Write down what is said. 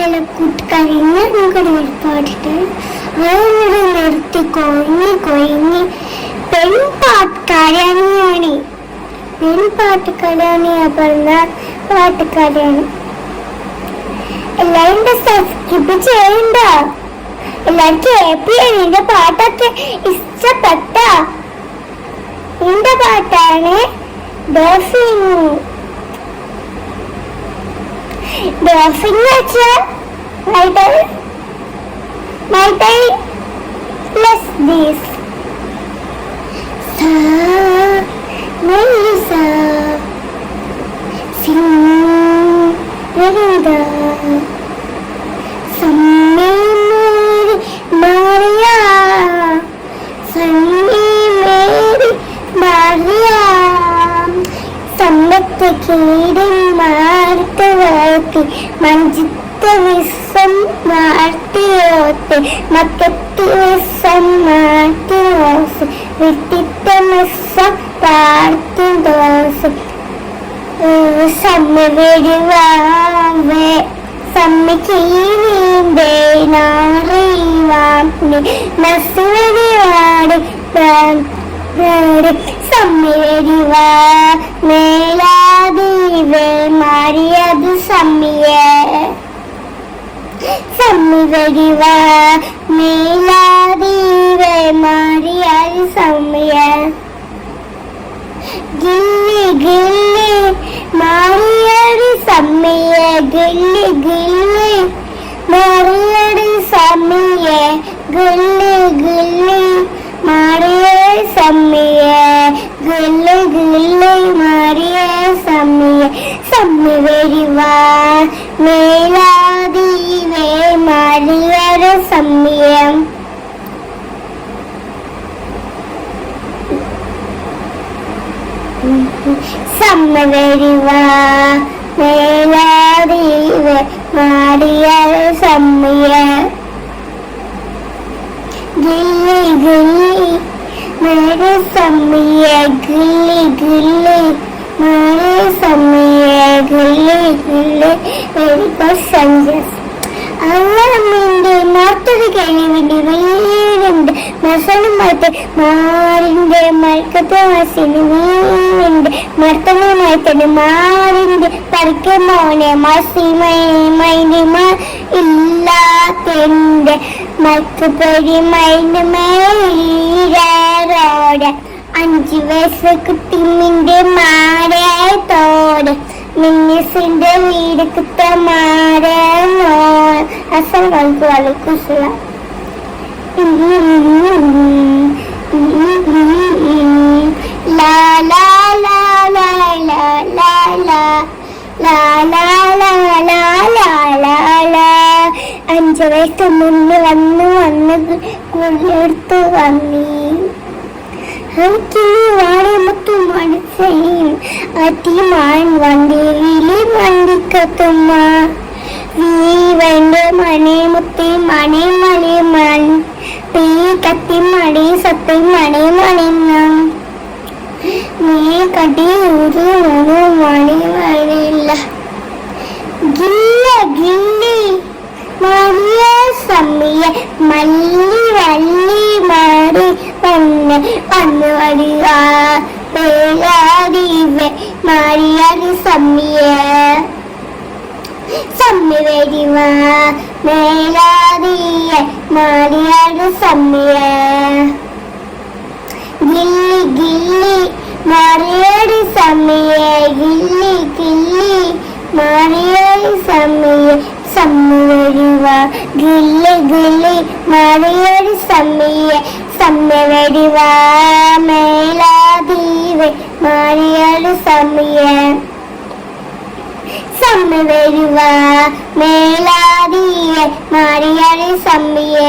അല്ല കുട്ടിക്കഴിഞ്ഞ് നമുക്കൊരു പാട്ടിട്ട് അങ്ങനെ നിർത്തി കൊഴിഞ്ഞ് കൊഴിഞ്ഞ് പെൺപാട്ടുകാരാണ് ഞാൻ. പെൺപാട്ടുകാരാണ് ഞാൻ പറഞ്ഞ പാട്ടുകാരാണ്. എല്ലാരും സബ്സ്ക്രൈബ് ചെയ്യണ്ട. എല്ലാവർക്കും ഹാപ്പിയാണ്. എന്റെ പാട്ടൊക്കെ ഇഷ്ടപ്പെട്ട എന്റെ പാട്ടാണ് ഡോഫിങ്. ഡോഫിങ് വെച്ചാൽ my day plus this sa sa sing rida samme meri maria sanni meri maria sammette keedin maartavati manjitta visam maartiyote makatti visam maartiyose vittitta missa paartidose samme vedivave samme keevinde naarivamne nasvedivade samme vediva meladive mariyadu sammiye samme vediva meladive mariyadu sammiye gilli gilli mariyadu sammiye gilli gilli mariyadu sammiye gilli gilli mariyadu sammiye gilli gilli mariyadu sammiye samme vediva meladive mariyadu sammiye samme vediva meladive mariyadu sammiye gilli gilli mere sammiye gilli gilli mere sammiye gilli gilli very good changes. അള്ളാമിന്റെ മറ്റൊരു കഴിവിന്റെ വീടുണ്ട് മസനുമായിട്ട് മാറിന്റെ മയക്കത്തെ മസിന് വീടുണ്ട് മർത്തനുമായി തന്നെ മാറിന്റെ പരിക്ക് മോനെ മസിമൈനിമ ഇല്ലാത്തെന്റെ മക്ക് peri mine മേരോടെ 5 വയസ്സ് കുട്ടിമിന്റെ മാരെ തോടെ മിന്നിസിന്റെ വീട് കുത്തമാരെ അസൽ കളിക്ക് കളിക്കുള്ള ലാ ലാ ലാ ലാ ലാ ലാ ലാ ലാ ലാ ലാ ലാ ലാ ലാ ലാ 5 വയസ്സ് മുന്നേ വന്ന് കുളിയെടുത്ത് വന്നീ വാടമൊത്തും മനസ്സയും അതിമാൻ വണ്ടിയിലെ വണ്ടിക്കത്തുമ്മ വീവന്റെ മണിമുത്തി മണി മണി മൺ പീ കത്തി മണി സത്തി മണി മണി നീ കടി ഒരു മണി മണിയില്ല ഗില്ല ഗില്ലി മറിയ സമ്മിയ മല്ലി വള്ളി മാറി വന്ന് വന്ന് വരിക പേരാടിവെ മാറിയാടി സമ്മിയ സമ്മി വരിക മേലാടിയ മാറിയാടി സമ്മിയ ഗില്ലി ഗില്ലി മാറിയാടി സമ്മിയ ഗില്ലി ഗില്ലി മാറിയാടി സമ്മിയ സമ്മി വരിക ഗില്ലി ഗില്ലി മാറിയാടി സമ്മിയ സമ്മി വരിക മേലാദീവെ മാറിയാടി സമ്മിയ സമ്മി വരിക മേലാദീവെ മാറിയാടി സമ്മിയ